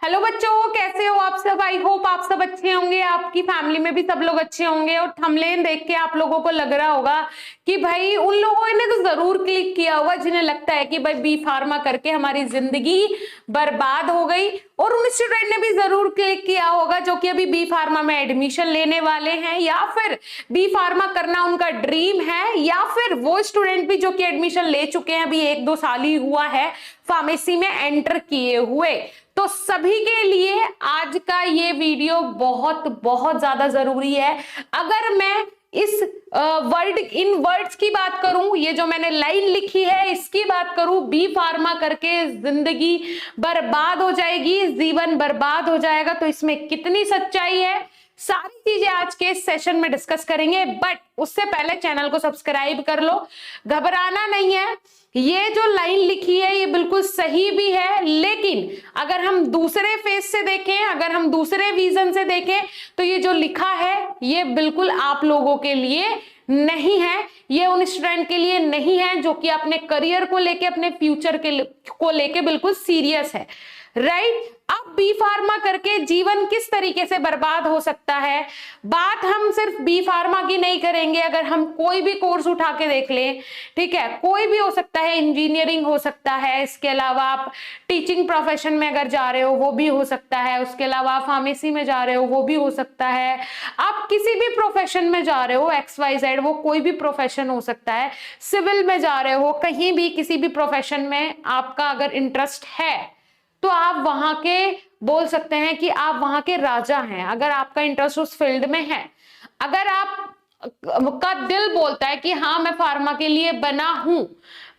Hello बच्चों, कैसे हो आप सब। आई होप आप सब अच्छे होंगे, आपकी फैमिली में भी सब लोग अच्छे होंगे। और थंबनेल देख के आप लोगों को लग रहा होगा कि भाई उन लोगों ने तो जरूर क्लिक किया होगा जिन्हें लगता है कि भाई बी फार्मा करके हमारी जिंदगी बर्बाद हो गई। और उन स्टूडेंट ने भी जरूर क्लिक किया होगा जो कि अभी बी फार्मा में एडमिशन लेने वाले हैं, या फिर बी फार्मा करना उनका ड्रीम है, या फिर वो स्टूडेंट भी जो कि एडमिशन ले चुके हैं, अभी 1-2 साल ही हुआ है फार्मेसी में एंटर किए हुए। तो सभी के लिए आज का ये वीडियो बहुत बहुत ज्यादा जरूरी है। अगर मैं इस इन वर्ड्स की बात करूं, ये जो मैंने लाइन लिखी है इसकी बात करूं, बी फार्मा करके जिंदगी बर्बाद हो जाएगी, जीवन बर्बाद हो जाएगा, तो इसमें कितनी सच्चाई है, सारी चीजें आज के इस सेशन में डिस्कस करेंगे। बट उससे पहले चैनल को सब्सक्राइब कर लो, घबराना नहीं है। ये जो लाइन लिखी है ये बिल्कुल सही भी है, लेकिन अगर हम दूसरे फेस से देखें, अगर हम दूसरे विजन से देखें, तो ये जो लिखा है ये बिल्कुल आप लोगों के लिए नहीं है। ये उन स्टूडेंट के लिए नहीं है जो कि अपने करियर को लेके, अपने फ्यूचर को लेके बिल्कुल सीरियस है, राइट। अब बी फार्मा करके जीवन किस तरीके से बर्बाद हो सकता है, बात हम सिर्फ बी फार्मा की नहीं करेंगे। अगर हम कोई भी कोर्स उठा के देख लें, ठीक है, कोई भी हो सकता है, इंजीनियरिंग हो सकता है, इसके अलावा आप टीचिंग प्रोफेशन में अगर जा रहे हो वो भी हो सकता है, उसके अलावा आप फार्मेसी में जा रहे हो वो भी हो सकता है, आप किसी भी प्रोफेशन में जा रहे हो, XYZ, वो कोई भी प्रोफेशन हो सकता है, सिविल में जा रहे हो, कहीं भी किसी भी प्रोफेशन में आपका अगर इंटरेस्ट है तो आप वहां के बोल सकते हैं कि आप वहां के राजा हैं। अगर आपका इंटरेस्ट उस फील्ड में है, अगर आप का दिल बोलता है कि हाँ मैं फार्मा के लिए बना हूं,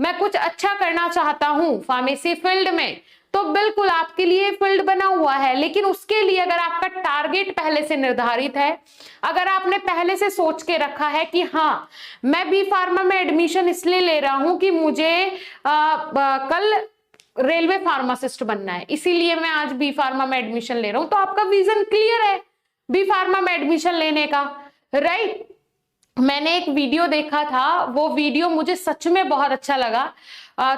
मैं कुछ अच्छा करना चाहता हूं फार्मेसी फील्ड में, तो बिल्कुल आपके लिए फील्ड बना हुआ है। लेकिन उसके लिए अगर आपका टारगेट पहले से निर्धारित है, अगर आपने पहले से सोच के रखा है कि हाँ मैं बी फार्मा में एडमिशन इसलिए ले रहा हूं कि मुझे कल रेलवे फार्मासिस्ट बनना है, इसीलिए मैं आज बी फार्मा में एडमिशन ले रहा हूं, तो आपका विजन क्लियर है बी फार्मा में एडमिशन लेने का, राइट। मैंने एक वीडियो देखा था, वो वीडियो मुझे सच में बहुत अच्छा लगा।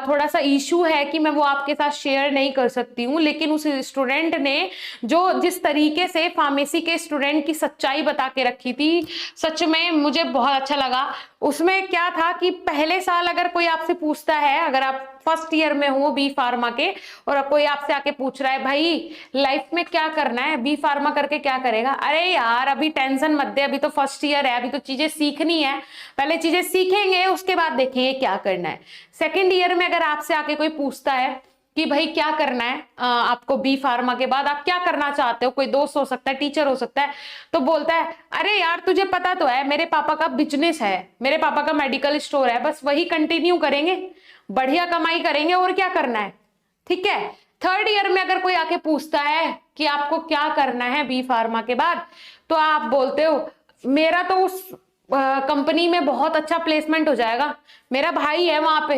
थोड़ा सा इशू है कि मैं वो आपके साथ शेयर नहीं कर सकती हूँ, लेकिन उस स्टूडेंट ने जो जिस तरीके से फार्मेसी के स्टूडेंट की सच्चाई बता के रखी थी, सच में मुझे बहुत अच्छा लगा। उसमें क्या था कि पहले साल अगर कोई आपसे पूछता है, अगर आप फर्स्ट ईयर में हो बी फार्मा के, और कोई आपसे आके पूछ रहा है भाई लाइफ में क्या करना है, बी फार्मा करके क्या करेगा, अरे यार अभी टेंशन मत दे, अभी तो फर्स्ट ईयर है, अभी तो चीजें सीखनी है, पहले चीजें सीखेंगे उसके बाद देखेंगे क्या करना है। सेकेंड ईयर में अगर आपसे आके कोई पूछता है कि भाई क्या करना है आपको बी फार्मा के बाद, आप क्या करना चाहते हो, कोई दोस्त हो सकता है, टीचर हो सकता है, तो बोलता है अरे यार तुझे पता तो है मेरे पापा का बिजनेस है, मेरे पापा का मेडिकल स्टोर है, बस वही कंटिन्यू करेंगे, बढ़िया कमाई करेंगे, और क्या करना है, ठीक है। थर्ड ईयर में अगर कोई आके पूछता है कि आपको क्या करना है बी फार्मा के बाद, तो आप बोलते हो मेरा तो उस कंपनी में बहुत अच्छा प्लेसमेंट हो जाएगा, मेरा भाई है वहां पे,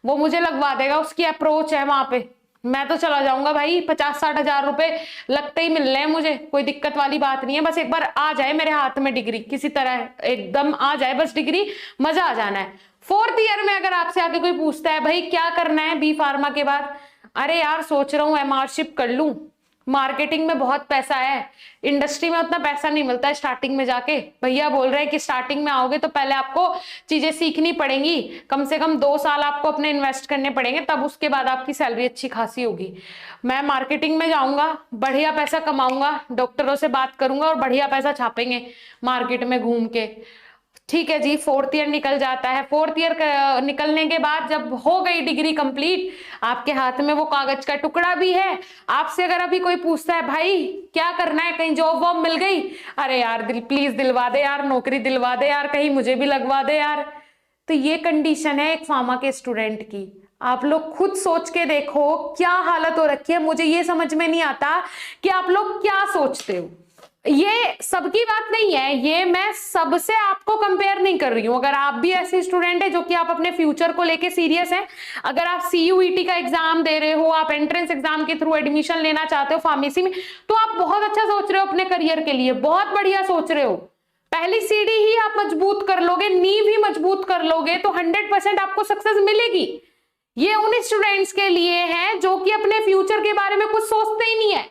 वो मुझे लगवा देगा, उसकी अप्रोच है वहां पे, मैं तो चला जाऊंगा भाई, 50-60 हजार रुपए लगते ही मिल रहे हैं मुझे, कोई दिक्कत वाली बात नहीं है, बस एक बार आ जाए मेरे हाथ में डिग्री, किसी तरह एकदम आ जाए बस डिग्री, मजा आ जाना है। फोर्थ ईयर में अगर आपसे आके कोई पूछता है भाई क्या करना है बी फार्मा के बाद, अरे यार सोच रहा हूँ एमआरशिप कर लूं, मार्केटिंग में बहुत पैसा है, इंडस्ट्री में उतना पैसा नहीं मिलता है स्टार्टिंग में जाके, भैया बोल रहे हैं कि स्टार्टिंग में आओगे तो पहले आपको चीजें सीखनी पड़ेंगी, कम से कम 2 साल आपको अपने इन्वेस्ट करने पड़ेंगे, तब उसके बाद आपकी सैलरी अच्छी खासी होगी। मैं मार्केटिंग में जाऊंगा, बढ़िया पैसा कमाऊंगा, डॉक्टरों से बात करूंगा और बढ़िया पैसा छापेंगे मार्केट में घूम के, ठीक है जी। फोर्थ ईयर निकल जाता है, फोर्थ ईयर निकलने के बाद जब हो गई डिग्री कंप्लीट, आपके हाथ में वो कागज का टुकड़ा भी है, आपसे अगर अभी कोई पूछता है भाई क्या करना है, कहीं जॉब वॉब मिल गई, अरे यार प्लीज दिलवा दे यार, नौकरी दिलवा दे यार, कहीं मुझे भी लगवा दे यार, तो ये कंडीशन है एक फार्मा के स्टूडेंट की। आप लोग खुद सोच के देखो क्या हालत हो रखी है, मुझे ये समझ में नहीं आता कि आप लोग क्या सोचते हो। ये सबकी बात नहीं है, ये मैं सबसे आपको कंपेयर नहीं कर रही हूं। अगर आप भी ऐसे स्टूडेंट है जो कि आप अपने फ्यूचर को लेके सीरियस हैं, अगर आप CUET का एग्जाम दे रहे हो, आप एंट्रेंस एग्जाम के थ्रू एडमिशन लेना चाहते हो फार्मेसी में, तो आप बहुत अच्छा सोच रहे हो अपने करियर के लिए, बहुत बढ़िया सोच रहे हो। पहली सीढ़ी ही आप मजबूत कर लोगे, नींव ही मजबूत कर लोगे, तो 100% आपको सक्सेस मिलेगी। ये उन स्टूडेंट्स के लिए है जो कि अपने फ्यूचर के बारे में कुछ सोचते ही नहीं है,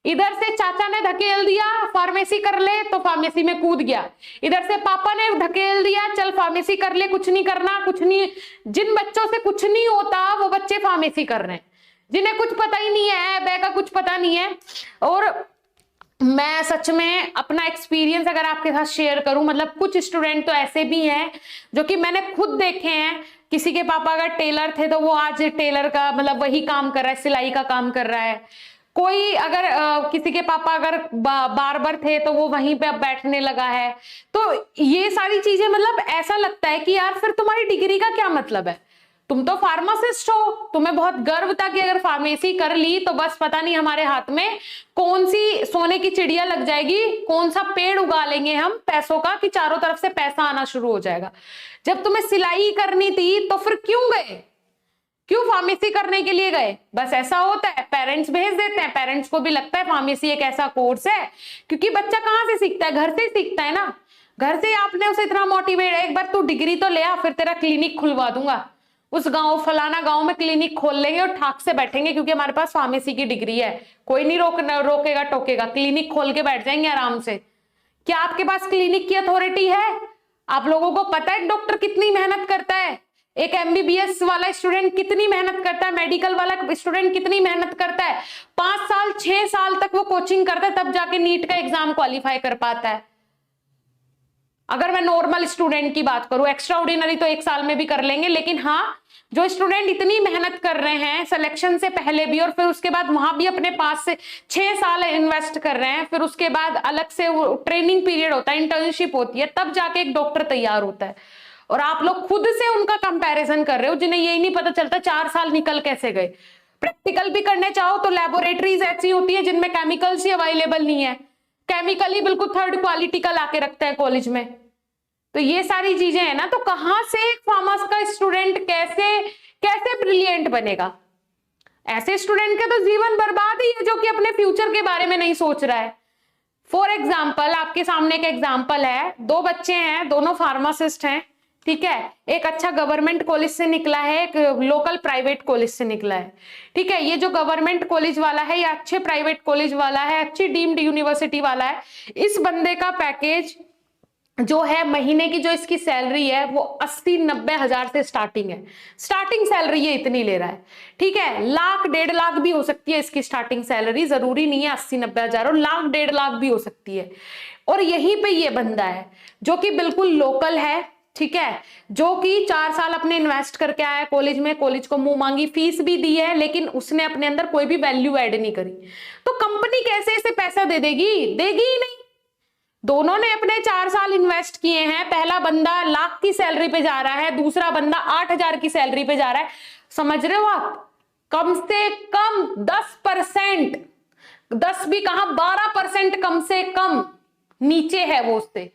इधर से चाचा ने धकेल दिया फार्मेसी कर ले, तो फार्मेसी में कूद गया। इधर से पापा ने धकेल दिया चल फार्मेसी कर ले, कुछ नहीं करना, कुछ नहीं। जिन बच्चों से कुछ नहीं होता वो बच्चे फार्मेसी कर रहे हैं, जिन्हें कुछ पता ही नहीं है, बे का कुछ पता नहीं है। और मैं सच में अपना एक्सपीरियंस अगर आपके साथ शेयर करूं, मतलब कुछ स्टूडेंट तो ऐसे भी हैं जो कि मैंने खुद देखे हैं। किसी के पापा अगर टेलर थे तो वो आज टेलर का मतलब वही काम कर रहा है, सिलाई का काम कर रहा है। कोई अगर किसी के पापा अगर बार्बर थे तो वो वहीं पे अब बैठने लगा है। तो ये सारी चीजें मतलब ऐसा लगता है कि यार फिर तुम्हारी डिग्री का क्या मतलब है? तुम तो फार्मासिस्ट हो, तुम्हें बहुत गर्व था कि अगर फार्मेसी कर ली तो बस पता नहीं हमारे हाथ में कौन सी सोने की चिड़िया लग जाएगी, कौन सा पेड़ उगा लेंगे हम पैसों का कि चारों तरफ से पैसा आना शुरू हो जाएगा। जब तुम्हें सिलाई करनी थी तो फिर क्यों गए? क्यों फार्मेसी करने के लिए गए? बस ऐसा होता है, पेरेंट्स भेज देते हैं। पेरेंट्स को भी लगता है फार्मेसी एक ऐसा कोर्स है, क्योंकि बच्चा कहाँ से सीखता है? घर से ही सीखता है ना। घर से आपने उसे इतना मोटिवेट, एक बार तू डिग्री तो ले आ, फिर तेरा क्लिनिक खुलवा दूंगा। उस गांव फलाना गांव में क्लिनिक खोल लेंगे और ठाक से बैठेंगे क्योंकि हमारे पास फार्मेसी की डिग्री है। कोई नहीं रोकेगा टोकेगा, क्लिनिक खोल के बैठ जाएंगे आराम से। क्या आपके पास क्लिनिक की अथॉरिटी है? आप लोगों को पता है डॉक्टर कितनी मेहनत करता है, एक एमबीबीएस वाला स्टूडेंट कितनी मेहनत करता है, मेडिकल वाला स्टूडेंट कितनी मेहनत करता है। 5 साल 6 साल तक वो कोचिंग करता है, तब जाके नीट का एग्जाम क्वालिफाई कर पाता है। अगर मैं नॉर्मल स्टूडेंट की बात करूं, एक्स्ट्रा ऑर्डिनरी तो 1 साल में भी कर लेंगे, लेकिन हाँ जो स्टूडेंट इतनी मेहनत कर रहे हैं सिलेक्शन से पहले भी और फिर उसके बाद वहां भी अपने पास से 6 साल इन्वेस्ट कर रहे हैं, फिर उसके बाद अलग से ट्रेनिंग पीरियड होता है, इंटर्नशिप होती है, तब जाके एक डॉक्टर तैयार होता है। और आप लोग खुद से उनका कंपैरिजन कर रहे हो, जिन्हें यही नहीं पता चलता 4 साल निकल कैसे गए। प्रैक्टिकल भी करने चाहो तो लेबोरेटरीज ऐसी होती है जिनमें केमिकल्स ही अवेलेबल नहीं है, केमिकल ही बिल्कुल 3rd क्वालिटी का लाके रखता है कॉलेज में। तो ये सारी चीजें है ना, तो कहां से एक कॉमर्स का स्टूडेंट कैसे ब्रिलियंट बनेगा? ऐसे स्टूडेंट का तो जीवन बर्बाद ही है जो कि अपने फ्यूचर के बारे में नहीं सोच रहा है। फॉर एग्जाम्पल, आपके सामने एक एग्जाम्पल है, 2 बच्चे हैं, दोनों फार्मासिस्ट हैं, ठीक है। एक अच्छा गवर्नमेंट कॉलेज से निकला है, एक लोकल प्राइवेट कॉलेज से निकला है, ठीक है। ये जो गवर्नमेंट कॉलेज वाला है, ये अच्छे प्राइवेट कॉलेज वाला है, अच्छी डीम्ड यूनिवर्सिटी वाला है। इस बंदे का पैकेज जो है, महीने की जो इसकी सैलरी है वो 80-90 हजार से स्टार्टिंग है। स्टार्टिंग सैलरी ये इतनी ले रहा है, ठीक है। 1,00,000-1,50,000 भी हो सकती है इसकी स्टार्टिंग सैलरी, जरूरी नहीं है 80-90 हजार, और 1,00,000-1,50,000 भी हो सकती है। और यहीं पे ये बंदा है जो कि बिल्कुल लोकल है, ठीक है, जो कि 4 साल अपने इन्वेस्ट करके आया कॉलेज में, कॉलेज को मुंह मांगी फीस भी दी है, लेकिन उसने अपने अंदर कोई भी वैल्यू ऐड नहीं करी। तो कंपनी कैसे इसे पैसा दे देगी? देगी ही नहीं। दोनों ने अपने 4 साल इन्वेस्ट किए हैं, पहला बंदा 1,00,000 की सैलरी पे जा रहा है, दूसरा बंदा 8,000 की सैलरी पे जा रहा है। समझ रहे हो आप? कम से कम 10%, 10 भी कहां 12% कम से कम नीचे है वो उससे।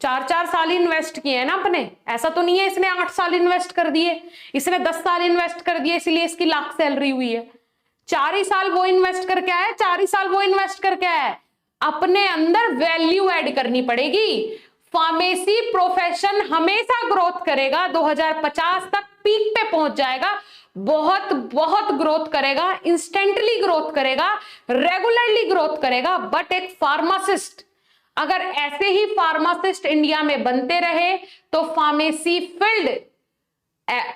4 साल इन्वेस्ट किए हैं ना अपने, ऐसा तो नहीं है इसने 8 साल इन्वेस्ट कर दिए, इसने 10 साल इन्वेस्ट कर दिए इसलिए इसकी 1,00,000 सैलरी हुई है। 4 ही साल वो इन्वेस्ट करके आया, 4 ही साल वो इन्वेस्ट करके आया। अपने अंदर वैल्यू ऐड करनी पड़ेगी। फार्मेसी प्रोफेशन हमेशा ग्रोथ करेगा, 2050 तक पीक पे पहुंच जाएगा, बहुत बहुत ग्रोथ करेगा, इंस्टेंटली ग्रोथ करेगा, रेगुलरली ग्रोथ करेगा। बट एक फार्मासिस्ट, अगर ऐसे ही फार्मासिस्ट इंडिया में बनते रहे तो फार्मेसी फील्ड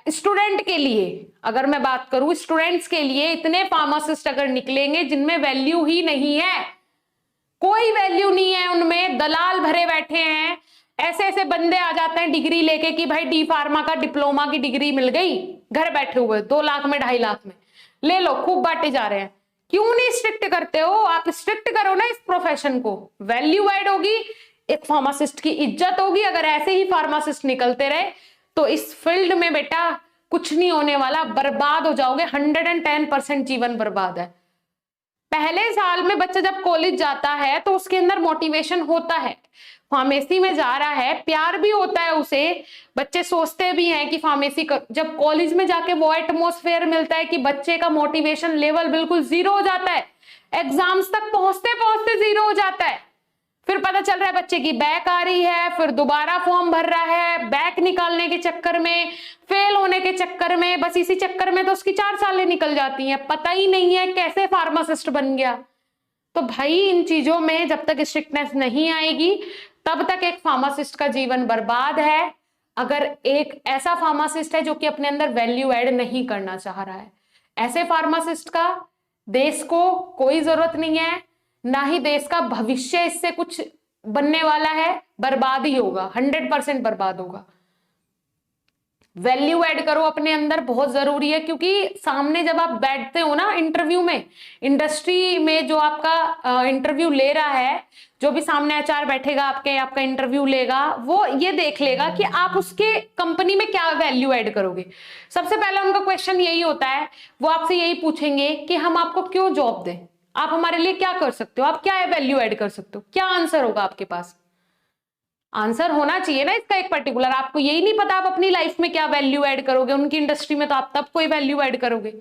स्टूडेंट के लिए, अगर मैं बात करूं स्टूडेंट्स के लिए, इतने फार्मासिस्ट अगर निकलेंगे जिनमें वैल्यू ही नहीं है, कोई वैल्यू नहीं है उनमें, दलाल भरे बैठे हैं। ऐसे ऐसे बंदे आ जाते हैं डिग्री लेके कि भाई डी फार्मा का डिप्लोमा की डिग्री मिल गई, घर बैठे हुए 2 लाख में 2.5 लाख में ले लो, खूब बांटे जा रहे हैं। क्यों नहीं स्ट्रिक्ट करते हो? आप स्ट्रिक्ट करो ना इस प्रोफेशन को, वैल्यू ऐड होगी, एक फार्मासिस्ट की इज्जत होगी। अगर ऐसे ही फार्मासिस्ट निकलते रहे तो इस फील्ड में बेटा कुछ नहीं होने वाला, बर्बाद हो जाओगे, 110% जीवन बर्बाद है। पहले साल में बच्चा जब कॉलेज जाता है तो उसके अंदर मोटिवेशन होता है, फार्मेसी में जा रहा है, प्यार भी होता है उसे, बच्चे सोचते भी हैं कि फार्मेसी जब कॉलेज में जाके वो एटमॉस्फेयर मिलता है कि बच्चे का मोटिवेशन लेवल बिल्कुल 0 हो जाता है, एग्जाम्स तक पहुंचते पहुंचते 0 हो जाता है। फिर पता चल रहा है बच्चे की बैक आ रही है, फिर दोबारा फॉर्म भर रहा है, बैक निकालने के चक्कर में, फेल होने के चक्कर में, बस इसी चक्कर में तो उसकी 4 सालें निकल जाती हैं, पता ही नहीं है कैसे फार्मासिस्ट बन गया। तो भाई इन चीजों में जब तक स्ट्रिक्टनेस नहीं आएगी तब तक एक फार्मासिस्ट का जीवन बर्बाद है। अगर एक ऐसा फार्मासिस्ट है जो कि अपने अंदर वैल्यू ऐड नहीं करना चाह रहा है, ऐसे फार्मासिस्ट का देश को कोई जरूरत नहीं है, ना ही देश का भविष्य इससे कुछ बनने वाला है, बर्बाद ही होगा, 100% बर्बाद होगा। वैल्यू ऐड करो अपने अंदर, बहुत जरूरी है, क्योंकि सामने जब आप बैठते हो ना इंटरव्यू में, इंडस्ट्री में जो आपका इंटरव्यू ले रहा है, जो भी सामने एचआर बैठेगा आपका इंटरव्यू लेगा, वो ये देख लेगा कि आप उसके कंपनी में क्या वैल्यू ऐड करोगे। सबसे पहला उनका क्वेश्चन यही होता है, वो आपसे यही पूछेंगे कि हम आपको क्यों जॉब दें, आप हमारे लिए क्या कर सकते हो, आप क्या वैल्यू ऐड कर सकते हो, क्या आंसर होगा आपके पास। आंसर होना चाहिए ना इसका एक पर्टिकुलर। आपको यही नहीं पता आप अपनी लाइफ में क्या वैल्यू ऐड करोगे, उनकी इंडस्ट्री में तो आप तब कोई वैल्यू ऐड करोगे।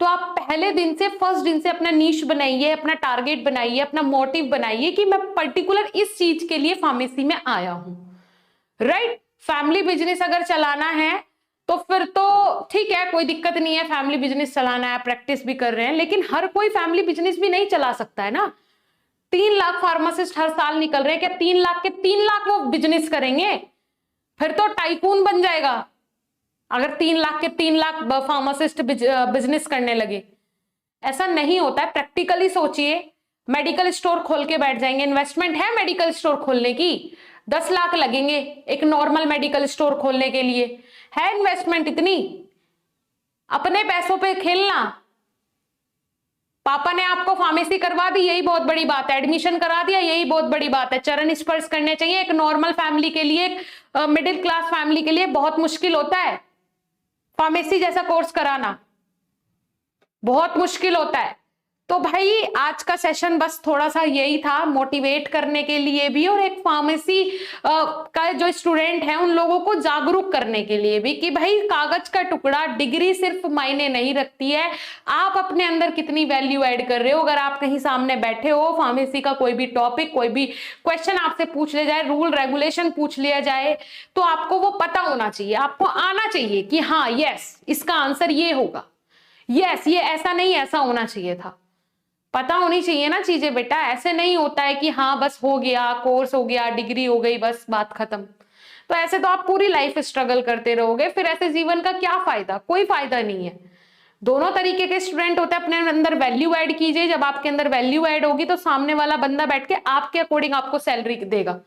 तो आप पहले दिन से, फर्स्ट दिन से अपना नीश बनाइए, अपना टारगेट बनाइए, अपना मोटिव बनाइए कि मैं पर्टिकुलर इस चीज के लिए फार्मेसी में आया हूं, राइट। फैमिली बिजनेस अगर चलाना है तो फिर तो ठीक है, कोई दिक्कत नहीं है, फैमिली बिजनेस चलाना है, प्रैक्टिस भी कर रहे हैं, लेकिन हर कोई फैमिली बिजनेस भी नहीं चला सकता है ना। 3 लाख फार्मासिस्ट हर साल निकल रहे हैं, क्या 3 लाख के 3 लाख वो बिजनेस करेंगे? फिर तो टाइकून बन जाएगा अगर 3 लाख के 3 लाख फार्मासिस्ट बिजनेस करने लगे। ऐसा नहीं होता है, प्रैक्टिकली सोचिए। मेडिकल स्टोर खोल के बैठ जाएंगे, इन्वेस्टमेंट है मेडिकल स्टोर खोलने की, 10 लाख लगेंगे एक नॉर्मल मेडिकल स्टोर खोलने के लिए, है इन्वेस्टमेंट इतनी? अपने पैसों पे खेलना। पापा ने आपको फार्मेसी करवा दी, यही बहुत बड़ी बात है, एडमिशन करा दिया, यही बहुत बड़ी बात है। चरण स्पर्श करने चाहिए। एक नॉर्मल फैमिली के लिए, एक मिडिल क्लास फैमिली के लिए बहुत मुश्किल होता है फार्मेसी जैसा कोर्स कराना, बहुत मुश्किल होता है। तो भाई आज का सेशन बस थोड़ा सा यही था, मोटिवेट करने के लिए भी, और एक फार्मेसी का जो स्टूडेंट है उन लोगों को जागरूक करने के लिए भी कि भाई कागज का टुकड़ा, डिग्री सिर्फ मायने नहीं रखती है, आप अपने अंदर कितनी वैल्यू ऐड कर रहे हो। अगर आप कहीं सामने बैठे हो, फार्मेसी का कोई भी टॉपिक, कोई भी क्वेश्चन आपसे पूछ लिया जाए, रूल रेगुलेशन पूछ लिया जाए, तो आपको वो पता होना चाहिए, आपको आना चाहिए कि हाँ यस इसका आंसर ये होगा, यस ये ऐसा नहीं ऐसा होना चाहिए था। पता होनी चाहिए ना चीजें बेटा। ऐसे नहीं होता है कि हाँ बस हो गया, कोर्स हो गया, डिग्री हो गई, बस बात खत्म। तो ऐसे तो आप पूरी लाइफ स्ट्रगल करते रहोगे, फिर ऐसे जीवन का क्या फायदा? कोई फायदा नहीं है। दोनों तरीके के स्टूडेंट होते हैं, अपने अंदर वैल्यू ऐड कीजिए। जब आपके अंदर वैल्यू ऐड होगी तो सामने वाला बंदा बैठ के आपके अकॉर्डिंग आपको सैलरी देगा,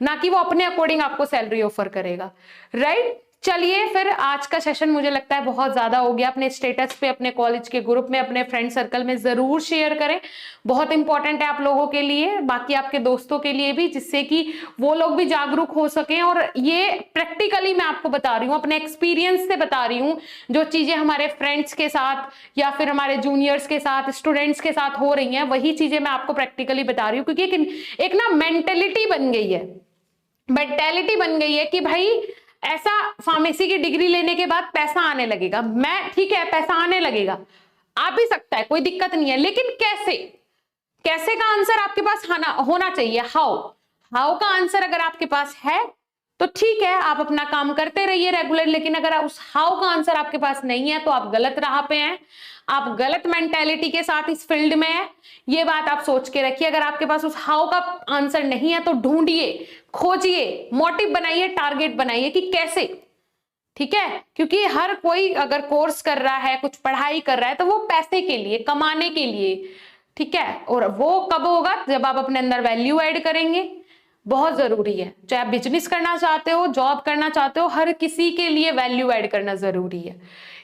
ना कि वो अपने अकॉर्डिंग आपको सैलरी ऑफर करेगा, राइट। चलिए फिर आज का सेशन मुझे लगता है बहुत ज्यादा हो गया। अपने स्टेटस पे, अपने कॉलेज के ग्रुप में, अपने फ्रेंड सर्कल में जरूर शेयर करें, बहुत इंपॉर्टेंट है आप लोगों के लिए, बाकी आपके दोस्तों के लिए भी, जिससे कि वो लोग भी जागरूक हो सकें। और ये प्रैक्टिकली मैं आपको बता रही हूँ, अपने एक्सपीरियंस से बता रही हूँ, जो चीजें हमारे फ्रेंड्स के साथ या फिर हमारे जूनियर्स के साथ, स्टूडेंट्स के साथ हो रही हैं, वही चीजें मैं आपको प्रैक्टिकली बता रही हूँ। क्योंकि एक ना मेंटेलिटी बन गई है, मेंटेलिटी बन गई है कि भाई ऐसा फार्मेसी की डिग्री लेने के बाद पैसा आने लगेगा। मैं ठीक है, पैसा आने लगेगा, आ भी सकता है, कोई दिक्कत नहीं है, लेकिन कैसे? कैसे का आंसर आपके पास होना चाहिए। हाउ का आंसर अगर आपके पास है तो ठीक है, आप अपना काम करते रहिए रेगुलर, लेकिन अगर उस हाउ का आंसर आपके पास नहीं है तो आप गलत राह पे हैं, आप गलत मेंटेलिटी के साथ इस फील्ड में हैं। ये बात आप सोच के रखिए। अगर आपके पास उस हाउ का आंसर नहीं है तो ढूंढिए, खोजिए, मोटिव बनाइए, टारगेट बनाइए कि कैसे, ठीक है। क्योंकि हर कोई अगर कोर्स कर रहा है, कुछ पढ़ाई कर रहा है, तो वो पैसे के लिए, कमाने के लिए, ठीक है। और वो कब होगा? जब आप अपने अंदर वैल्यू ऐड करेंगे। बहुत जरूरी है, चाहे आप बिजनेस करना चाहते हो, जॉब करना चाहते हो, हर किसी के लिए वैल्यू ऐड करना जरूरी है,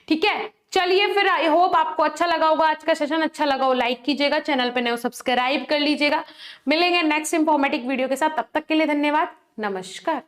ठीक है। चलिए फिर, आई होप आपको अच्छा लगा होगा आज का सेशन। अच्छा लगा हो लाइक कीजिएगा, चैनल पे नए हो सब्सक्राइब कर लीजिएगा। मिलेंगे नेक्स्ट इंफॉर्मेटिव वीडियो के साथ, तब तक के लिए धन्यवाद, नमस्कार।